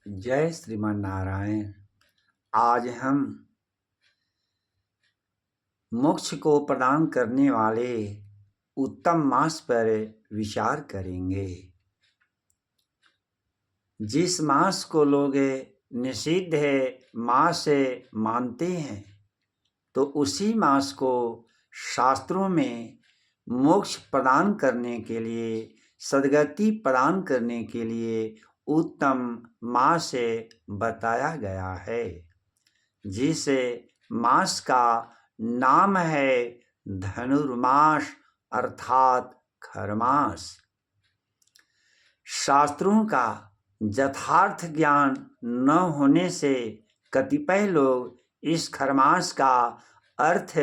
जय श्रीमान नारायण। आज हम मोक्ष को प्रदान करने वाले उत्तम मास पर विचार करेंगे। जिस मास को लोग निषिद्ध मास मानते हैं, तो उसी मास को शास्त्रों में मोक्ष प्रदान करने के लिए, सद्गति प्रदान करने के लिए उत्तम मास बताया गया है। जिस मास का नाम है धनुर्मास अर्थात खरमास। शास्त्रों का यथार्थ ज्ञान न होने से कतिपय लोग इस खरमास का अर्थ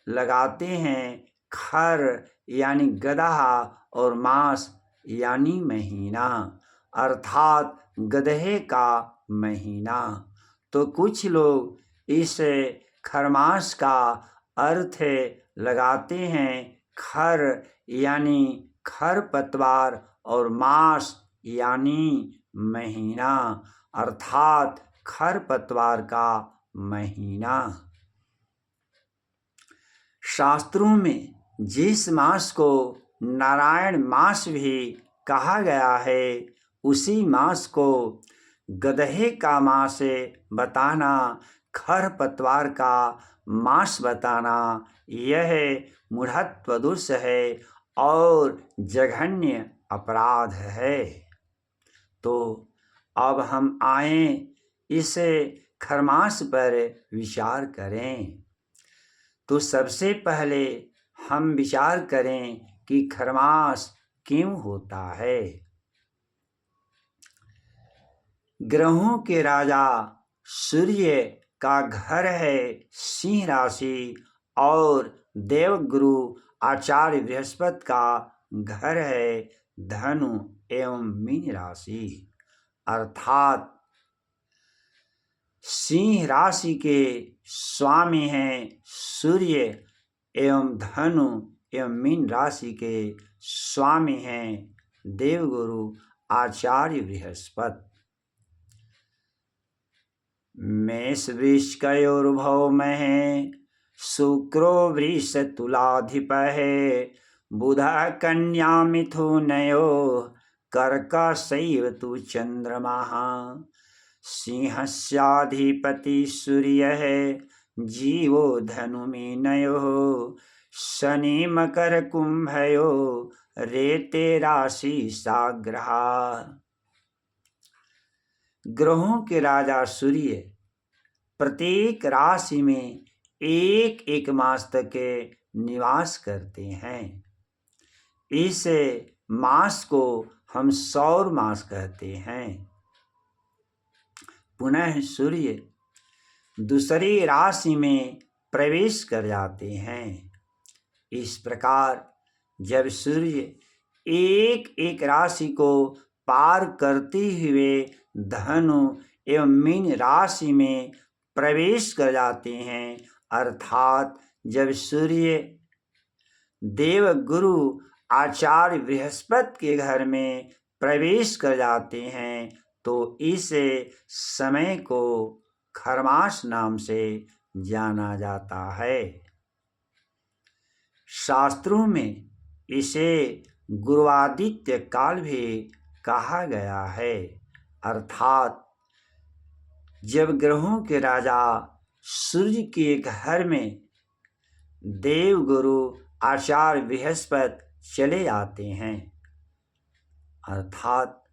लगाते हैं खर यानी गधा और मास यानी महीना अर्थात गधे का महीना। तो कुछ लोग इस खरमास का अर्थ लगाते हैं खर यानी खरपतवार और मास यानी महीना अर्थात खरपतवार का महीना। शास्त्रों में जिस मास को नारायण मास भी कहा गया है, उसी मास को गधे का मास बताना, खरपतवार का मास बताना, यह मूढ़त्व दोष है और जघन्य अपराध है। तो अब हम आए इस खरमास पर विचार करें। तो सबसे पहले हम विचार करें कि खरमास क्यों होता है। ग्रहों के राजा सूर्य का घर है सिंह राशि और देवगुरु आचार्य बृहस्पति का घर है धनु एवं मीन राशि अर्थात सिंह राशि के स्वामी हैं सूर्य एवं धनु एवं मीन राशि के स्वामी हैं देवगुरु आचार्य बृहस्पति। मेष वृषकयोर्भौ महे शुक्रो वृष तुलाधिपः बुधः कन्या मिथुनयो कर्कशैव तु चन्द्रमाः सिंहस्याधिपति सूर्यः जीवो धनुमीनयोः शनि मकर कुंभयो रेते राशि साग्रहा। ग्रहों के राजा सूर्य प्रत्येक राशि में एक एक मास तक निवास करते हैं। इस मास को हम सौर मास कहते हैं। पुनः सूर्य दूसरी राशि में प्रवेश कर जाते हैं। इस प्रकार जब सूर्य एक एक राशि को पार करते हुए धनु एवं मीन राशि में प्रवेश कर जाते हैं, अर्थात जब सूर्य देवगुरु आचार्य बृहस्पति के घर में प्रवेश कर जाते हैं, तो इस समय को खरमास नाम से जाना जाता है। शास्त्रों में इसे गुरुआदित्य काल भी कहा गया है, अर्थात जब ग्रहों के राजा सूर्य के घर में देवगुरु आचार्य बृहस्पति चले आते हैं, अर्थात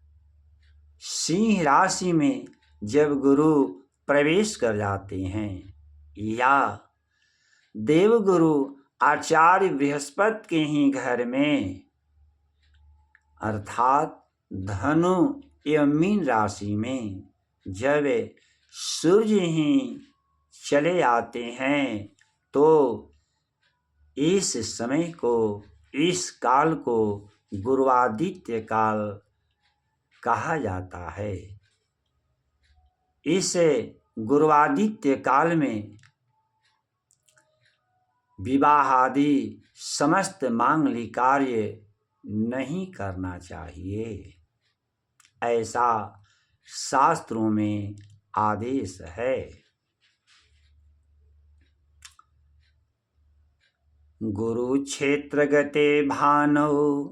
सिंह राशि में जब गुरु प्रवेश कर जाते हैं या देवगुरु आचार्य बृहस्पति के ही घर में अर्थात धनु एवं मीन राशि में जब सूर्य ही चले आते हैं, तो इस समय को, इस काल को गुरुआदित्य काल कहा जाता है। इस गुरुआदित्य काल में विवाह आदि समस्त मांगलिक कार्य नहीं करना चाहिए, ऐसा शास्त्रों में आदेश है। गुरुक्षेत्र गते भानौ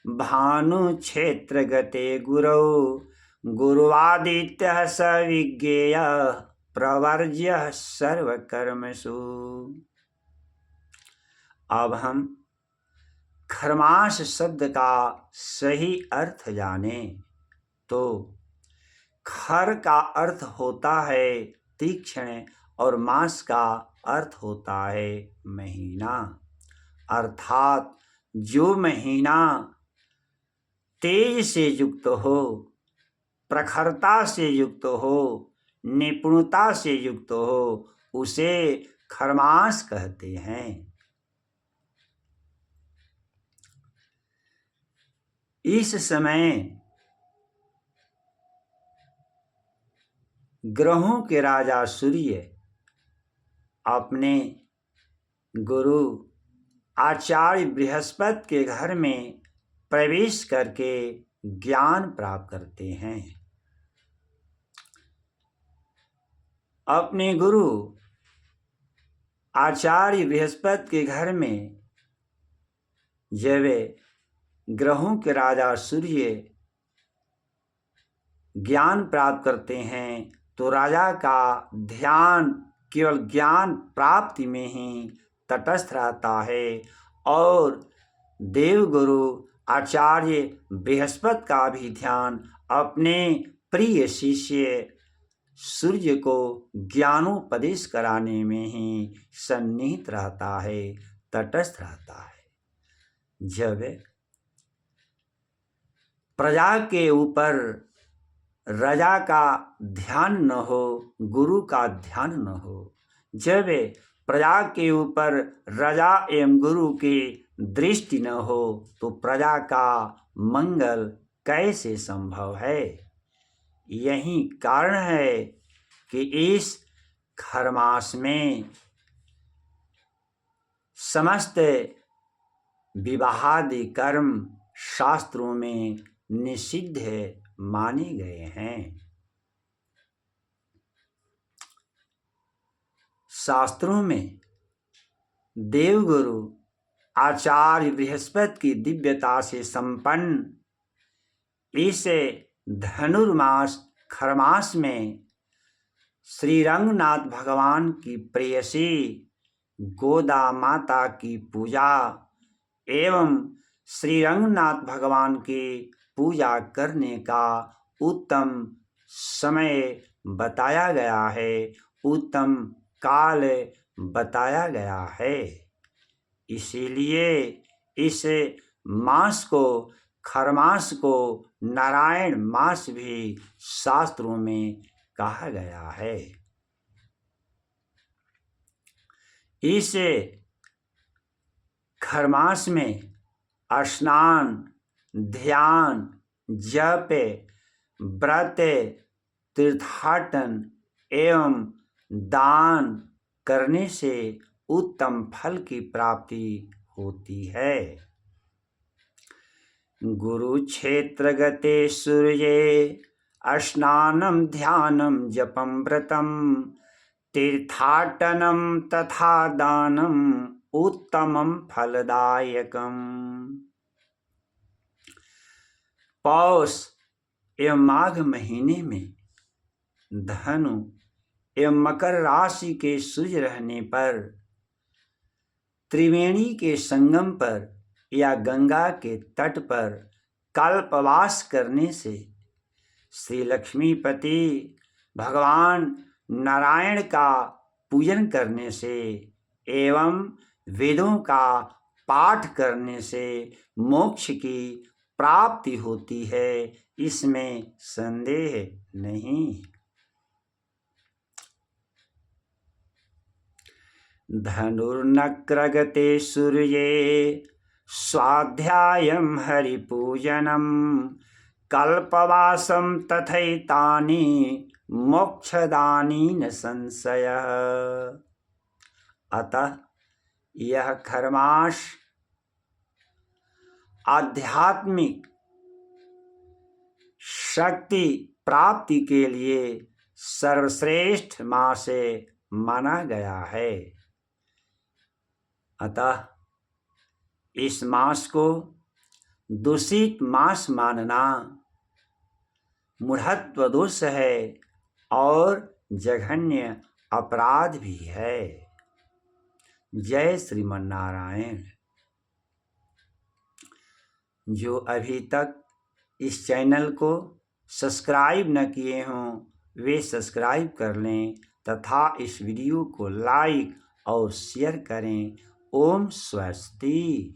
भानु क्षेत्र गते गुरौ गुरुवादित्यः स विज्ञेयः प्रवर्ज्यः सर्वकर्मसु। अब हम खरमास शब्द का सही अर्थ जाने तो खर का अर्थ होता है तीक्ष्ण और मास का अर्थ होता है महीना। अर्थात जो महीना तेज से युक्त हो, प्रखरता से युक्त हो, निपुणता से युक्त हो, उसे खरमास कहते हैं। इस समय ग्रहों के राजा सूर्य अपने गुरु आचार्य बृहस्पति के घर में प्रवेश करके ज्ञान प्राप्त करते हैं। अपने गुरु आचार्य बृहस्पति के घर में जब ग्रहों के राजा सूर्य ज्ञान प्राप्त करते हैं तो राजा का ध्यान केवल ज्ञान प्राप्ति में ही तटस्थ रहता है और देवगुरु आचार्य बृहस्पति का भी ध्यान अपने प्रिय शिष्य सूर्य को ज्ञानोपदेश कराने में ही सन्निहित रहता है, तटस्थ रहता है। जब प्रजा के ऊपर राजा का ध्यान न हो, गुरु का ध्यान न हो, जब प्रजा के ऊपर राजा एवं गुरु की दृष्टि न हो तो प्रजा का मंगल कैसे संभव है। यही कारण है कि इस खरमास में समस्त विवाहादि कर्म शास्त्रों में निषिद्ध माने गए हैं। शास्त्रों में देवगुरु आचार्य बृहस्पति की दिव्यता से संपन्न इस धनुर्मास खरमास में श्री रंगनाथ भगवान की प्रेयसी गोदा माता की पूजा एवं श्री रंगनाथ भगवान की पूजा करने का उत्तम समय बताया गया है, उत्तम काल बताया गया है। इसीलिए इस मास को, खरमास को नारायण मास भी शास्त्रों में कहा गया है। इस खरमास में स्नान, ध्यान, जप, व्रत, तीर्थाटन एवं दान करने से उत्तम फल की प्राप्ति होती है। गुरुक्षेत्र गते सूर्ये स्नानं ध्यानं जपं व्रतं तीर्थाटनं तथा दानम् उत्तमं फलदायकम्। पौष एवं माघ महीने में धनु एवं मकर राशि के सूर्य रहने पर त्रिवेणी के संगम पर या गंगा के तट पर कल्पवास करने से श्री लक्ष्मीपति भगवान नारायण का पूजन करने से एवं वेदों का पाठ करने से मोक्ष की प्राप्ति होती है, इसमें संदेह नहीं। धनुर्नक्रगते सूर्ये स्वाध्यायं हरिपूजनं कल्पवासं तथैतानि मोक्षदानी न संशयः। अतः यह खरमास आध्यात्मिक शक्ति प्राप्ति के लिए सर्वश्रेष्ठ मास माना गया है। अतः इस मास को दूषित मास मानना मूढ़त्व दोष है और जघन्य अपराध भी है। जय श्रीमन नारायण। जो अभी तक इस चैनल को सब्सक्राइब न किए हों वे सब्सक्राइब कर लें तथा इस वीडियो को लाइक और शेयर करें। ओम स्वस्ति।